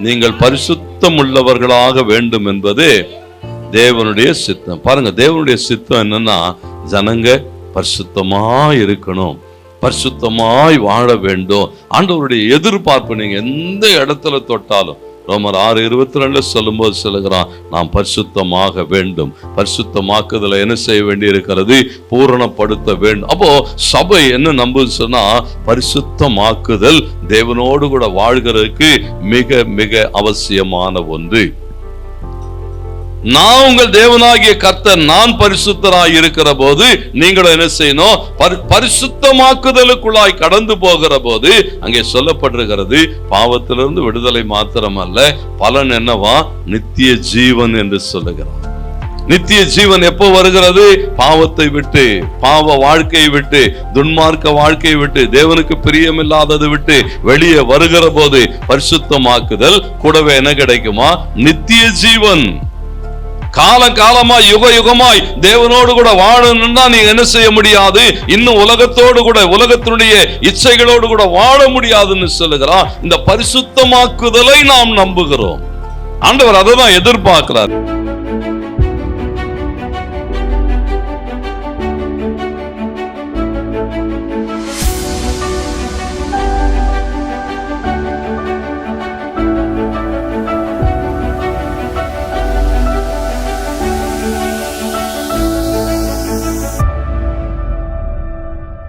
நீங்கள் பரிசுத்தம் உள்ளவர்களாக வேண்டும் என்பது தேவனுடைய சித்தம். பாருங்க, தேவனுடைய சித்தம் என்னன்னா, ஜனங்க பரிசுத்தமாய் இருக்கணும், பரிசுத்தமாய் வாழ வேண்டும். ஆண்டவருடைய எதிர்பார்ப்பு நீங்க எந்த இடத்துல தொட்டாலும், ரோமர் 6:22 சொல்லும்போது சொல்லுகிறான், நாம் பரிசுத்தமாக வேண்டும். பரிசுத்தமாக்குதல என்ன செய்ய வேண்டி இருக்கிறது? பூரணப்படுத்த வேண்டும். அப்போ சபை என்ன நம்புது சொன்னா, பரிசுத்தமாக்குதல் தேவனோடு கூட வாழ்கிறதுக்கு மிக மிக அவசியமான ஒன்று. நான் உங்கள் தேவனாகிய கர்த்தர், நான் பரிசுத்தராய் இருக்கிற போது நீங்களும் என்ன செய்யணும்? பரிசுத்தமாக்குதலுக்குள்ளாய் கடந்து போகிற போது அங்கே சொல்லப்பட்டிருக்கிறது, பாவத்திலிருந்து விடுதலை மாத்திரமல்ல, பலன் என்னவா? நித்திய ஜீவன் என்று சொல்லுகிறார். நித்திய ஜீவன் எப்போ வருகிறது? பாவத்தை விட்டு, பாவ வாழ்க்கையை விட்டு, துன்மார்க்க வாழ்க்கையை விட்டு, தேவனுக்கு பிரியமில்லாததை விட்டு வெளியே வருகிற போது பரிசுத்தமாக்குதல் கூடவே என்ன கிடைக்குமா? நித்திய ஜீவன். காலகாலமாய் யுக யுகமாய் தேவனோடு கூட வாழணும்னா நீங்க என்ன செய்ய முடியாது? இன்னும் உலகத்தோடு கூட, உலகத்தினுடைய இச்சைகளோடு கூட வாழ முடியாதுன்னு சொல்லுகிறான். இந்த பரிசுத்தமாக்குதலை நாம் நம்புகிறோம். ஆண்டவர் அதை தான் எதிர்பார்க்கிறார்.